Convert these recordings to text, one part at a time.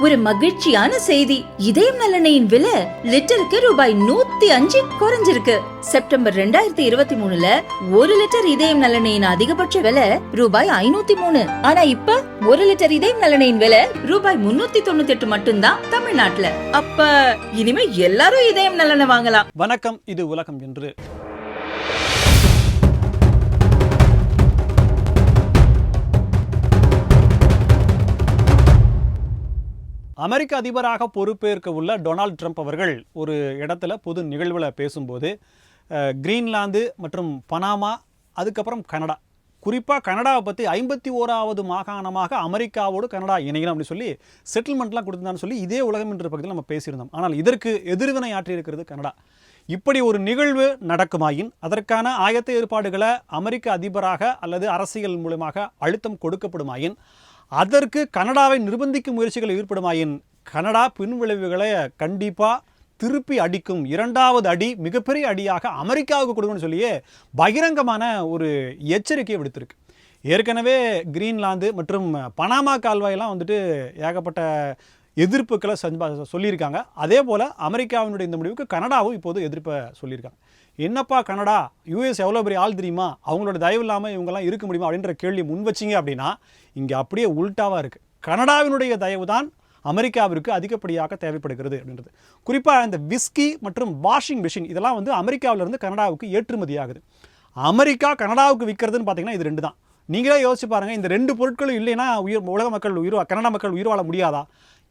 ஒரு மகிழ்ச்சியான செய்தி. இதயம் நல்லெண்ணெயின் விலை லிட்டருக்கு ரூபாய் 105 குறைஞ்சிருக்கு. செப்டம்பர் 2023ல 1 லிட்டர் இதயம் நல்லெண்ணெயின் அதிகபட்ச விலை ரூபாய் 503. ஆனா இப்ப 1 லிட்டர் இதயம் நல்லெண்ணெயின் விலை ரூபாய் 398 மட்டும்தான் தமிழ்நாட்டுல. அப்ப இனிமே எல்லாரும் இதயம் நல்லெண்ணெய் வாங்கலாம். வணக்கம், இது உலகம் என்று. அமெரிக்க அதிபராக பொறுப்பேற்க உள்ள டொனால்ட் ட்ரம்ப் அவர்கள் ஒரு இடத்துல பொது நிகழ்வில் பேசும்போது கிரீன்லாந்து மற்றும் பனாமா, அதுக்கப்புறம் கனடா, குறிப்பாக கனடாவை பற்றி 51வது மாகாணமாக அமெரிக்காவோடு கனடா இணையணும் அப்படின்னு சொல்லி செட்டில்மெண்ட்லாம் கொடுத்துருந்தான்னு சொல்லி இதே உலகம் என்ற பகுதியில் நம்ம பேசியிருந்தோம். ஆனால் இதற்கு எதிர்வினை ஆற்றியிருக்கிறது கனடா. இப்படி ஒரு நிகழ்வு நடக்குமாயின் அதற்கான ஆயத்த ஏற்பாடுகளை அமெரிக்க அதிபராக அல்லது அரசியல் மூலமாக அழுத்தம் கொடுக்கப்படுமாயின் அதற்கு கனடாவை நிர்பந்திக்கும் முயற்சிகள் ஈடுபடுமாயின் கனடா பின்விளைவுகளை கண்டிப்பாக திருப்பி அடிக்கும். இரண்டாவது அடி மிகப்பெரிய அடியாக அமெரிக்காவுக்கு கொடுக்கணும்னு சொல்லியே பகிரங்கமான ஒரு எச்சரிக்கையை விடுத்திருக்கு. ஏற்கனவே கிரீன்லாந்து மற்றும் பனாமா கால்வாயெல்லாம் ஏகப்பட்ட எதிர்ப்புகளை சொல்லியிருக்காங்க. அதே போல் அமெரிக்காவினுடைய இந்த முடிவுக்கு கனடாவும் இப்போது எதிர்ப்பை சொல்லியிருக்காங்க. என்னப்பா கனடா, யூஎஸ் எவ்வளோ பெரிய ஆள் தெரியுமா, அவங்களோட தயவு இல்லாமல் இவங்கெல்லாம் இருக்க முடியுமா அப்படின்ற கேள்வி முன் வச்சிங்க அப்படின்னா இங்கே அப்படியே உல்ட்டாவாக இருக்குது. கனடாவினுடைய தயவு தான் அமெரிக்காவிற்கு அதிகப்படியாக தேவைப்படுகிறது அப்படின்றது. குறிப்பாக இந்த விஸ்கி மற்றும் வாஷிங் மிஷின் இதெல்லாம் அமெரிக்காவிலிருந்து கனடாவுக்கு ஏற்றுமதி ஆகுது. அமெரிக்கா கனடாவுக்கு விற்கிறதுன்னு பார்த்தீங்கன்னா இது ரெண்டு தான். நீங்களே யோசிச்சு பாருங்கள், இந்த ரெண்டு பொருட்களும் இல்லைன்னா உலக மக்கள் கனடா மக்கள் உயிர் வாழ முடியாதா?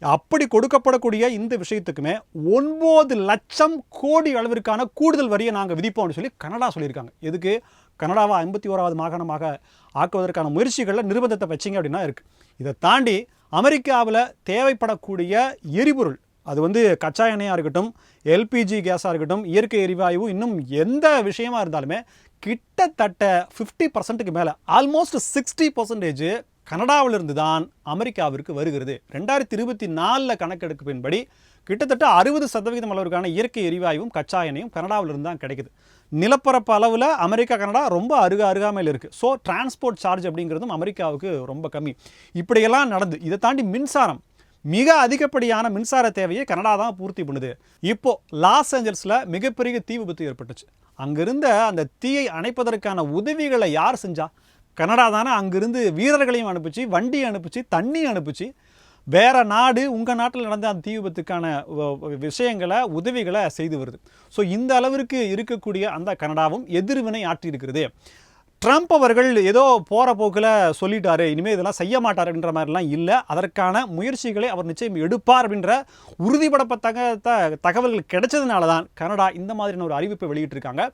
அப்படி கொடுக்கப்படக்கூடிய இந்த விஷயத்துக்குமே 9 லட்சம் கோடி அளவிற்கான கூடுதல் வரியை நாங்கள் விதிப்போம்னு சொல்லி கனடா சொல்லியிருக்காங்க. எதுக்கு? கனடாவை 51வது மாகாணமாக ஆக்குவதற்கான முயற்சிகளில் நிர்பந்தத்தை வச்சிங்க அப்படின்னா இருக்குது. இதை தாண்டி அமெரிக்காவில் தேவைப்படக்கூடிய எரிபொருள், அது கச்சா எண்ணெயாக இருக்கட்டும், எல்பிஜி கேஸாக இருக்கட்டும், இயற்கை எரிவாயு, இன்னும் எந்த விஷயமா இருந்தாலுமே கிட்டத்தட்ட 50%க்கு மேலே, ஆல்மோஸ்ட் 60% கனடாவிலிருந்து தான் அமெரிக்காவிற்கு வருகிறது. 2024 கணக்கெடுப்பின்படி கிட்டத்தட்ட 60% அளவிற்கான இயற்கை எரிவாயுவும் கச்சா எண்ணெயும் கனடாவிலிருந்து தான் கிடைக்குது. நிலப்பரப்பு அளவில் அமெரிக்கா கனடா ரொம்ப அருகாமையில் இருக்குது. ஸோ டிரான்ஸ்போர்ட் சார்ஜ் அப்படிங்கிறதும் அமெரிக்காவுக்கு ரொம்ப கம்மி. இப்படியெல்லாம் நடந்து இதை தாண்டி மின்சாரம், மிக அதிகப்படியான மின்சார தேவையை கனடா தான் பூர்த்தி பண்ணுது. இப்போது லாஸ் ஏஞ்சல்ஸில் மிகப்பெரிய தீ விபத்து ஏற்பட்டுச்சு. அங்கிருந்த அந்த தீயை அணைப்பதற்கான உதவிகளை யார் செஞ்சா? கனடா தானே. அங்கிருந்து வீரர்களையும் அனுப்பிச்சு, வண்டி அனுப்பிச்சு, தண்ணி அனுப்பிச்சு, வேற நாடு உங்கள் நாட்டில் நடந்த அந்த தீ விபத்துக்கான விஷயங்களை உதவிகளை செய்து வருது. ஸோ இந்த அளவிற்கு இருக்கக்கூடிய அந்த கனடாவும் எதிர்வினை ஆற்றியிருக்கிறது. ட்ரம்ப் அவர்கள் ஏதோ போகிற போக்கில் சொல்லிட்டாரு, இனிமேல் இதெல்லாம் செய்ய மாட்டார் அப்படின்ற மாதிரிலாம் இல்லை. அதற்கான முயற்சிகளை அவர் நிச்சயம் எடுப்பார் அப்படின்ற உறுதிப்படப்பட்ட தகவல்கள் கிடைச்சதுனால தான் கனடா இந்த மாதிரியான ஒரு அறிவிப்பை வெளியிட்டிருக்காங்க.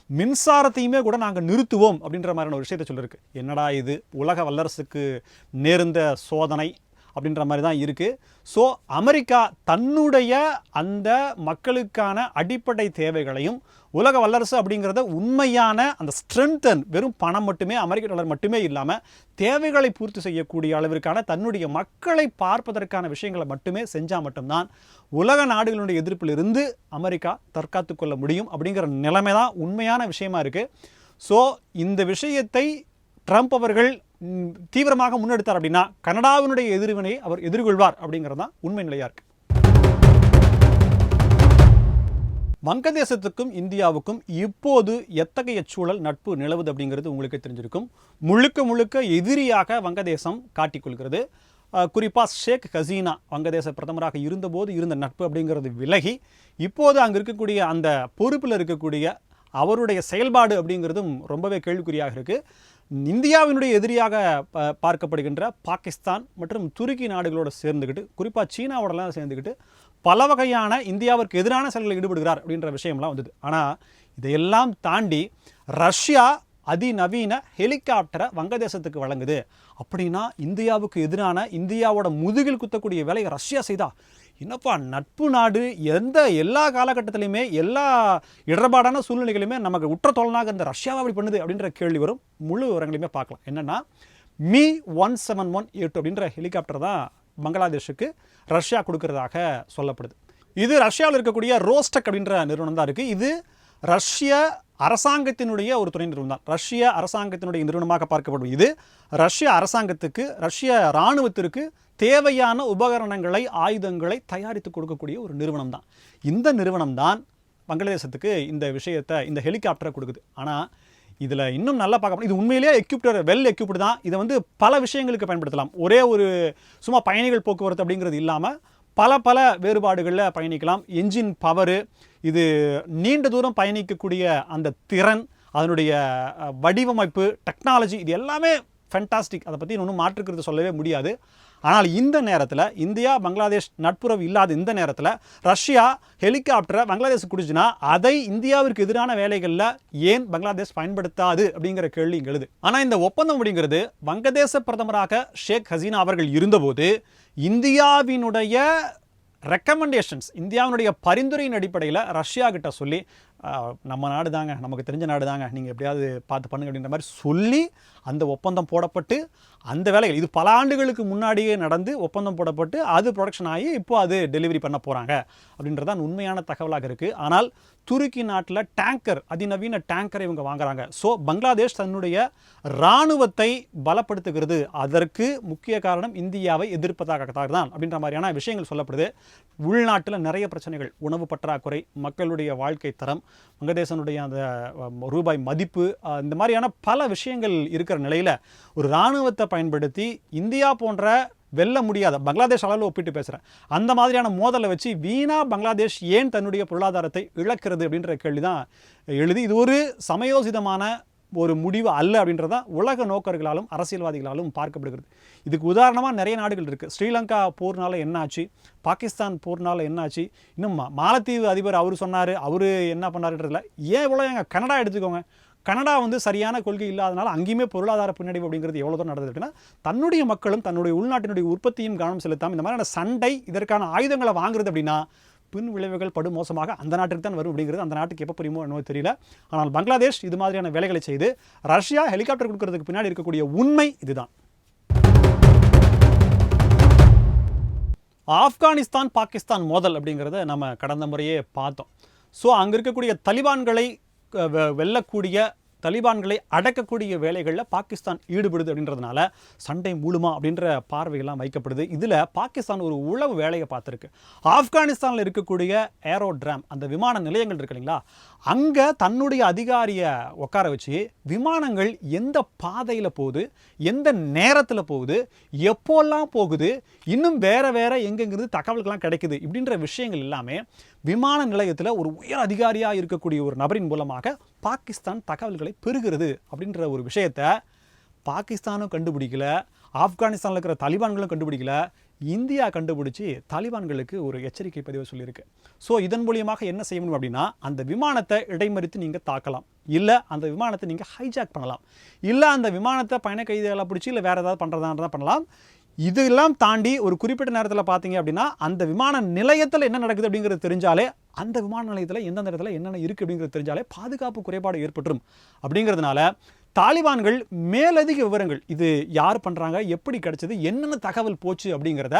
மின்சாரத்தையுமே கூட நாங்கள் நிறுத்துவோம் அப்படின்ற மாதிரியான ஒரு விஷயத்தை சொல்லியிருக்கு. என்னடா இது, உலக வல்லரசுக்கு நேர்ந்த சோதனை அப்படின்ற மாதிரி தான் இருக்குது. ஸோ அமெரிக்கா தன்னுடைய அந்த மக்களுக்கான அடிப்படை தேவைகளையும், உலக வல்லரசு அப்படிங்கிறத உண்மையான அந்த ஸ்ட்ரென்தன், வெறும் பணம் மட்டுமே, அமெரிக்க டாலர் மட்டுமே இல்லாமல் தேவைகளை பூர்த்தி செய்யக்கூடிய அளவிற்கான தன்னுடைய மக்களை பார்ப்பதற்கான விஷயங்களை மட்டுமே செஞ்சால் மட்டும்தான் உலக நாடுகளுடைய எதிர்ப்பிலிருந்து அமெரிக்கா தற்காத்து கொள்ள முடியும் அப்படிங்கிற நிலைமை தான் உண்மையான விஷயமா இருக்குது. ஸோ இந்த விஷயத்தை ட்ரம்ப் அவர்கள் தீவிரமாக முன்னெடுத்தார் அப்படின்னா கனடாவினுடைய எதிர்வினையை அவர் எதிர்கொள்வார் அப்படிங்கிறது தான் உண்மை நிலையாக இருக்குது. வங்கதேசத்துக்கும் இந்தியாவுக்கும் இப்போது எத்தகைய சூழல், நட்பு நிலவுது அப்படிங்கிறது உங்களுக்கு தெரிஞ்சிருக்கும். முழுக்க எதிரியாக வங்கதேசம் காட்டிக்கொள்கிறது. குறிப்பாக ஷேக் ஹசீனா வங்கதேச பிரதமராக இருந்தபோது இருந்த நட்பு அப்படிங்கிறது விலகி இப்போது அங்கே இருக்கக்கூடிய அந்த பொறுப்பில் இருக்கக்கூடிய அவருடைய செயல்பாடு அப்படிங்கிறதும் ரொம்பவே கேள்விக்குறியாக இருக்குது. இந்தியாவினுடைய எதிரியாக பார்க்கப்படுகின்ற பாகிஸ்தான் மற்றும் துருக்கி நாடுகளோடு சேர்ந்துக்கிட்டு, குறிப்பாக சீனாவோடலாம் சேர்ந்துக்கிட்டு பல வகையான இந்தியாவிற்கு எதிரான செயல்களில் ஈடுபடுகிறார் அப்படின்ற விஷயம்லாம் வந்தது. ஆனால் இதையெல்லாம் தாண்டி ரஷ்யா அதிநவீன ஹெலிகாப்டரை வங்கதேசத்துக்கு வழங்குது அப்படின்னா இந்தியாவுக்கு எதிரான, இந்தியாவோட முதுகில் குத்தக்கூடிய வேலையை ரஷ்யா செய்தா? என்னப்பா நட்பு நாடு, எல்லா காலகட்டத்திலையுமே எல்லா இடர்பாடான சூழ்நிலைகளுமே நமக்கு உற்ற தோழனாக இந்த ரஷ்யாவை அப்படி பண்ணுது அப்படின்ற கேள்வி வரும். முழு விவரங்களையுமே பார்க்கலாம். என்னென்னா Mi-171A2 அப்படின்ற ஹெலிகாப்டர் தான் பங்களாதேஷுக்கு ரஷ்யா கொடுக்கறதாக சொல்லப்படுது. இது ரஷ்யாவில் இருக்கக்கூடிய ரோஸ்டக் அப்படின்ற நிறுவனம் தான் இருக்குது. இது ரஷ்ய அரசாங்கத்தினுடைய ஒரு துணை நிறுவனம் தான். ரஷ்ய அரசாங்கத்தினுடைய நிறுவனமாக பார்க்கப்படும் இது ரஷ்ய அரசாங்கத்துக்கு, ரஷ்ய இராணுவத்திற்கு தேவையான உபகரணங்களை, ஆயுதங்களை தயாரித்து கொடுக்கக்கூடிய ஒரு நிறுவனம் தான். இந்த நிறுவனம் தான் வங்காளதேசத்துக்கு இந்த விஷயத்தை, இந்த ஹெலிகாப்டரை கொடுக்குது. ஆனால் இதில் இன்னும் நல்லா பார்க்க, இது உண்மையிலேயே வெல் எக்யூப்டு தான். இதை வந்து பல விஷயங்களுக்கு பயன்படுத்தலாம். ஒரே ஒரு சும்மா பயணிகள் போக்குவரத்து அப்படிங்கிறது இல்லாமல் பல வேறுபாடுகளில் பயணிக்கலாம். என்ஜின் பவரு, இது நீண்ட தூரம் பயணிக்கக்கூடிய அந்த திறன், அதனுடைய வடிவமைப்பு, டெக்னாலஜி, இது எல்லாமே ஃபென்டாஸ்டிக். அதை பற்றி ஒன்றும் மாற்றுக்கிறது சொல்லவே முடியாது. ஆனால் இந்த நேரத்தில் இந்தியா பங்களாதேஷ் நட்புறவு இல்லாத இந்த நேரத்தில் ரஷ்யா ஹெலிகாப்டரை பங்களாதேஷ் கொடுத்துச்சுன்னா அதை இந்தியாவிற்கு எதிரான வேலைகளில் ஏன் பங்களாதேஷ் பயன்படுத்தாது அப்படிங்கிற கேள்வி இங்கே எழுது. ஆனால் இந்த ஒப்பந்தம் அப்படிங்கிறது வங்கதேச பிரதமராக ஷேக் ஹசீனா அவர்கள் இருந்தபோது இந்தியாவினுடைய ரெக்கமெண்டேஷன்ஸ், இந்தியாவினுடைய பரிந்துரையின் அடிப்படையில் ரஷ்யா கிட்ட சொல்லி, நம்ம நாடு தாங்க, நமக்கு தெரிஞ்ச நாடு தாங்க, நீங்கள் எப்படியாவது பார்த்து பண்ணுங்க அப்படின்ற மாதிரி சொல்லி அந்த ஒப்பந்தம் போடப்பட்டு அந்த வேலைகள் இது பல ஆண்டுகளுக்கு முன்னாடியே நடந்து ஒப்பந்தம் போடப்பட்டு அது ப்ரொடக்ஷன் ஆகி இப்போ அது டெலிவரி பண்ண போகிறாங்க அப்படின்றதான் உண்மையான தகவலாக இருக்குது. ஆனால் துருக்கி நாட்டில் டேங்கர், அதிநவீன டேங்கரை இவங்க வாங்குறாங்க. ஸோ பங்களாதேஷ் தன்னுடைய இராணுவத்தை பலப்படுத்துகிறது. அதற்கு முக்கிய காரணம் இந்தியாவை எதிர்ப்பதாக தான் அப்படின்ற மாதிரியான விஷயங்கள் சொல்லப்படுது. உள்நாட்டில் நிறைய பிரச்சனைகள், உணவு பற்றாக்குறை, மக்களுடைய வாழ்க்கை தரம், வங்கதேசனுடைய அந்த ரூபாய் மதிப்பு, இந்த மாதிரியான பல விஷயங்கள் இருக்கிற நிலையில் ஒரு இராணுவத்தை பயன்படுத்தி இந்தியா போன்ற வெல்ல முடியாத, பங்களாதேஷ் அளவில் ஒப்பிட்டு பேசுகிறேன், அந்த மாதிரியான மோதலை வச்சு வீணா பங்களாதேஷ் ஏன் தன்னுடைய பொருளாதாரத்தை இழக்கிறது அப்படின்ற கேள்வி தான் எழுதி. இது ஒரு சமயோசிதமான ஒரு முடிவு அல்ல அப்படின்றதான் உலக நோக்கர்களாலும் அரசியல்வாதிகளாலும் பார்க்கப்படுகிறது. இதுக்கு உதாரணமாக நிறைய நாடுகள் இருக்குது. ஸ்ரீலங்கா போர்னால என்னாச்சு, பாகிஸ்தான் போர்னால என்னாச்சு, இன்னும் மாலத்தீவு அதிபர் அவர் சொன்னார், அவர் என்ன பண்ணாருன்றதில்ல. ஏன் இவ்வளோ எங்கள் கனடா எடுத்துக்கோங்க, கனடா வந்து சரியான கொள்கை இல்லாதனால அங்கேயுமே பொருளாதார பின்னடைவு அப்படிங்கிறது எவ்வளோ தூரம் நடந்தது அப்படின்னா, தன்னுடைய மக்களும் தன்னுடைய உள்நாட்டினுடைய உற்பத்தியும் கவனம் செலுத்தாமல் இந்த மாதிரியான சண்டை, இதற்கான ஆயுதங்களை வாங்குறது அப்படின்னா பின் விளைவுகள் படு மோசமாக அந்த நாட்டுக்கு தான் வரும் அப்படிங்கிறது அந்த நாட்டுக்கு எப்போ புரியுமோ என்னவோ தெரியல. ஆனால் பங்களாதேஷ் இது மாதிரியான வேலைகளை செய்து ரஷ்யா ஹெலிகாப்டர் கொடுக்கறதுக்கு பின்னாடி இருக்கக்கூடிய உண்மை இதுதான். ஆப்கானிஸ்தான் பாகிஸ்தான் மோதல் அப்படிங்கிறத நம்ம கடந்த முறையே பார்த்தோம். ஸோ அங்கே இருக்கக்கூடிய தலிபான்களை வெல்லக்கூடிய, தலிபான்களை அடக்கக்கூடிய வேலைகளில் பாகிஸ்தான் ஈடுபடுது அப்படின்றதுனால சண்டை மூடுமா அப்படின்ற பார்வையெல்லாம் வைக்கப்படுது. இதில் பாகிஸ்தான் ஒரு உளவு வேலையை பார்த்துருக்கு. ஆப்கானிஸ்தானில் இருக்கக்கூடிய ஏரோட்ராம், அந்த விமான நிலையங்கள் இருக்கு இல்லைங்களா, அங்கே தன்னுடைய அதிகாரியை உட்கார வச்சு விமானங்கள் எந்த பாதையில் போகுது, எந்த நேரத்தில் போகுது, எப்போல்லாம் போகுது, இன்னும் வேறு எங்கெங்கிறது தகவல்கள்லாம் கிடைக்குது, இப்படின்ற விஷயங்கள் எல்லாமே விமான நிலையத்தில் ஒரு உயர் அதிகாரியாக இருக்கக்கூடிய ஒரு நபரின் மூலமாக பாகிஸ்தான் தகவல்களை பெறுகிறது அப்படின்ற ஒரு விஷயத்தை பாகிஸ்தானும் கண்டுபிடிக்கல, ஆப்கானிஸ்தானில் இருக்கிற தலிபான்களும் கண்டுபிடிக்கல, இந்தியா கண்டுபிடிச்சி தாலிபான்களுக்கு ஒரு எச்சரிக்கை பதிவு சொல்லியிருக்கு. ஸோ இதன் மூலியமாக என்ன செய்ய முடியும் அப்படின்னா, அந்த விமானத்தை இடைமறித்து நீங்கள் தாக்கலாம், இல்லை அந்த விமானத்தை நீங்கள் ஹைஜாக் பண்ணலாம், இல்லை அந்த விமானத்தை பயண கைதிகளை பிடிச்சி இல்லை வேறு ஏதாவது பண்ணுறதா பண்ணலாம். இதெல்லாம் தாண்டி ஒரு குறிப்பிட்ட நேரத்தில் பார்த்தீங்க அப்படின்னா அந்த விமான நிலையத்தில் என்ன நடக்குது அப்படிங்கிறது தெரிஞ்சாலே, அந்த விமான நிலையத்தில் எந்தெந்த இடத்துல என்னென்ன இருக்குது அப்படிங்கிறது தெரிஞ்சாலே பாதுகாப்பு குறைபாடு ஏற்பட்டுரும். அப்படிங்கிறதுனால தாலிபான்கள் மேலதிக விவரங்கள், இது யார் பண்ணுறாங்க, எப்படி கிடைச்சது, என்னென்ன தகவல் போச்சு அப்படிங்கிறத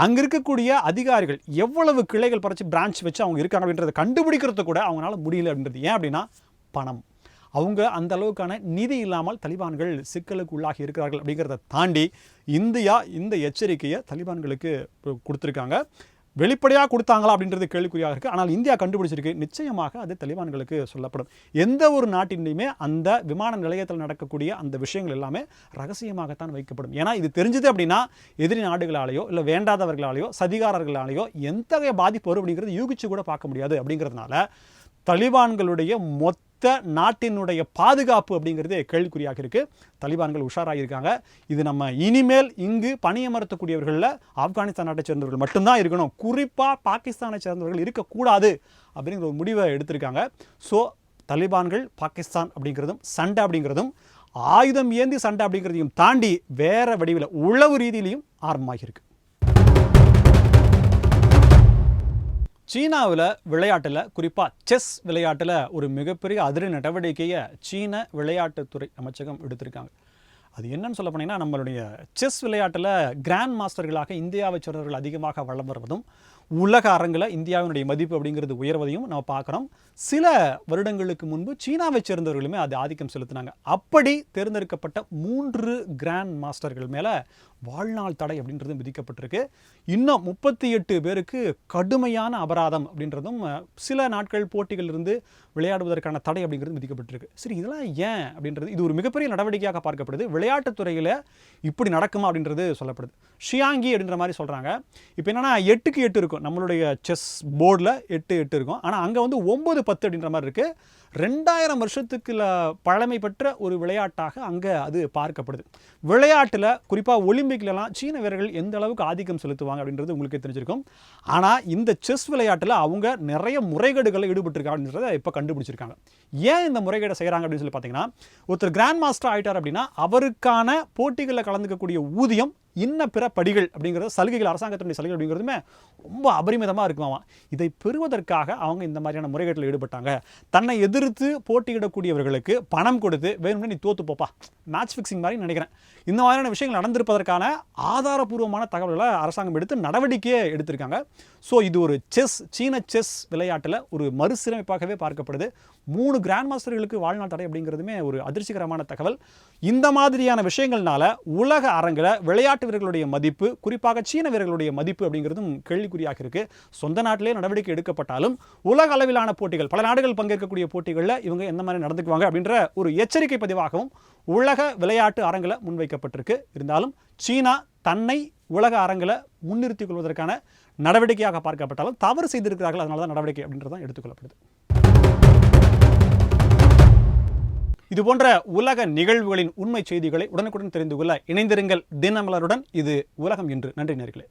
அங்கே இருக்கக்கூடிய அதிகாரிகள் எவ்வளவு கிளைகள் பறிச்சு பிரான்ச் வச்சு அவங்க இருக்காங்க அப்படின்றத கண்டுபிடிக்கிறது கூட அவங்களால முடியல அப்படின்றது. ஏன் அப்படின்னா பணம், அவங்க அந்த அளவுக்கான நிதி இல்லாமல் தலிபான்கள் சிக்கலுக்கு உள்ளாகி இருக்கிறார்கள். அப்படிங்கிறத தாண்டி இந்தியா இந்த எச்சரிக்கையை தலிபான்களுக்கு கொடுத்துருக்காங்க. வெளிப்படையாக கொடுத்தாங்களா அப்படின்றது கேள்விக்குறியாக இருக்குது. ஆனால் இந்தியா கண்டுபிடிச்சிருக்கு, நிச்சயமாக அது தலிபான்களுக்கு சொல்லப்படும். எந்த ஒரு நாட்டிலையுமே அந்த விமான நிலையத்தில் நடக்கக்கூடிய அந்த விஷயங்கள் எல்லாமே ரகசியமாகத்தான் வைக்கப்படும். ஏன்னா இது தெரிஞ்சது அப்படின்னா எதிரி நாடுகளாலேயோ இல்லை வேண்டாதவர்களாலேயோ சதிகாரர்களாலேயோ எந்த வகை பாதிப்பு வரும் அப்படிங்கிறது யூகிச்சு கூட பார்க்க முடியாது. அப்படிங்கிறதுனால தலிபான்களுடைய மொத்த நாட்டினுடைய பாதுகாப்பு அப்படிங்கிறது கேள்விக்குறியாக இருக்குது. தலிபான்கள் உஷாராகியிருக்காங்க. இது நம்ம இனிமேல் இங்கு பணியமர்த்தக்கூடியவர்களில் ஆப்கானிஸ்தான் நாட்டை சேர்ந்தவர்கள் மட்டும்தான் இருக்கணும், குறிப்பாக பாகிஸ்தானை சேர்ந்தவர்கள் இருக்கக்கூடாது அப்படிங்கிற ஒரு முடிவை எடுத்திருக்காங்க. ஸோ தலிபான்கள் பாகிஸ்தான் அப்படிங்கிறதும் சண்டை அப்படிங்கிறதும் ஆயுதம் ஏந்தி சண்டை அப்படிங்கிறதையும் தாண்டி வேறு வடிவில் உளவு ரீதியிலையும் ஆரம்பமாகியிருக்கு. சீனாவில் விளையாட்டில், குறிப்பாக செஸ் விளையாட்டில் ஒரு மிகப்பெரிய அதிரடி நடவடிக்கையை சீன விளையாட்டுத்துறை அமைச்சகம் எடுத்திருக்காங்க. அது என்னன்னு சொல்ல போனீங்கன்னா, நம்மளுடைய செஸ் விளையாட்டில் கிராண்ட் மாஸ்டர்களாக இந்தியாவை சேர்ந்தவர்கள் அதிகமாக வளம் வருவதும், உலக அரங்கில் இந்தியாவினுடைய மதிப்பு அப்படிங்கிறது உயர்வதையும் நம்ம பார்க்குறோம். சில வருடங்களுக்கு முன்பு சீனாவை சேர்ந்தவர்களுமே அது ஆதிக்கம் செலுத்தினாங்க. அப்படி தேர்ந்தெடுக்கப்பட்ட 3 கிராண்ட் மாஸ்டர்கள் மேலே வாழ்நாள் தடை அப்படின்றதும் விதிக்கப்பட்டிருக்கு. இன்னும் 38 பேருக்கு கடுமையான அபராதம் அப்படின்றதும் சில நாட்கள் போட்டிகள் இருந்து விளையாடுவதற்கான தடை அப்படிங்கிறது விதிக்கப்பட்டிருக்கு. சரி, இதெல்லாம் ஏன் அப்படின்றது இது ஒரு மிகப்பெரிய நடவடிக்கையாக பார்க்கப்படுது. விளையாட்டுத்துறையில் இப்படி நடக்குமா அப்படின்றது சொல்லப்படுது. ஷியாங்கி அப்படின்ற மாதிரி சொல்கிறாங்க. இப்போ என்னென்னா 8க்கு 8 இருக்கும், நம்மளுடைய செஸ் போர்டில் 8 இருக்கும். ஆனால் அங்கே வந்து 9-10 அப்படின்ற மாதிரி இருக்குது. 2000 வருஷத்துக்கு பழமை பெற்ற ஒரு விளையாட்டாக அங்கே அது பார்க்கப்படுது. விளையாட்டில் குறிப்பாக ஒலிம்பிக்லலாம் சீன வீரர்கள் எந்த அளவுக்கு ஆதிக்கம் செலுத்துவாங்க அப்படின்றது உங்களுக்கு தெரிஞ்சிருக்கும். ஆனால் இந்த செஸ் விளையாட்டில் அவங்க நிறைய முறைகேடுகளில் ஈடுபட்டிருக்காங்க அப்படின்றத இப்போ கண்டுபிடிச்சிருக்காங்க. ஏன் இந்த முறைகேடை செய்கிறாங்க அப்படின்னு சொல்லி பார்த்தீங்கன்னா, ஒருத்தர் கிராண்ட் மாஸ்டர் ஆகிட்டார் அப்படின்னா அவருக்கான போட்டிகளில் கலந்துக்கக்கூடிய ஊதியம் இன்ன பிற படிகள் அப்படிங்கிறது சலுகைகள், அரசாங்கத்தினுடைய சலுகைகள் அப்படிங்கிறதுமே ரொம்ப அபரிமிதமாக இருக்குமாமா. இதை பெறுவதற்காக அவங்க இந்த மாதிரியான முறைகேட்டில் ஈடுபட்டாங்க. தன்னை எதிர்த்து போட்டியிடக்கூடியவர்களுக்கு பணம் கொடுத்து வேணும்னு நீ தோத்து போப்பா, மேட்ச் ஃபிக்ஸிங் மாதிரி நினைக்கிறேன், இந்த மாதிரியான விஷயங்கள் நடந்திருப்பதற்கான ஆதாரபூர்வமான தகவல்களை அரசாங்கம் எடுத்து நடவடிக்கையே எடுத்திருக்காங்க. ஸோ இது ஒரு சீன செஸ் விளையாட்டில் ஒரு மறுசீரமைப்பாகவே பார்க்கப்படுது. 3 கிராண்ட் மாஸ்டர்களுக்கு வாழ்நாள் தடை அப்படிங்கிறதுமே ஒரு அதிர்ச்சிகரமான தகவல். இந்த மாதிரியான விஷயங்கள்னால உலக அரங்கில் விளையாட்டு வீரர்களுடைய மதிப்பு, குறிப்பாக சீன வீரர்களுடைய மதிப்பு அப்படிங்கிறதும் கேள்விக்குறியாக இருக்கு. சொந்த நாட்டிலே நடவடிக்கை எடுக்கப்பட்டாலும் உலக அளவிலான போட்டிகள், பல நாடுகள் பங்கேற்கக்கூடிய போட்டிகளில் இவங்க எந்த மாதிரி நடந்துக்குவாங்க அப்படின்ற ஒரு எச்சரிக்கை பதிவாகவும் உலக விளையாட்டு அரங்கில் முன்வைக்கப்பட்டிருக்கு. இருந்தாலும் சீனா தன்னை உலக அரங்கில் முன்னிறுத்திக் கொள்வதற்கான நடவடிக்கையாக பார்க்கப்பட்டாலும் தவறு செய்திருக்கிறார்கள், அதனால தான் நடவடிக்கை அப்படின்றது தான் எடுத்துக்கொள்ளப்படுது. இதுபோன்ற உலக நிகழ்வுகளின் உண்மை செய்திகளை உடனுக்குடன் தெரிந்து கொள்ள இணைந்திருங்கள் தினமலருடன். இது உலகம் இன்று. நன்றி நேயர்களே.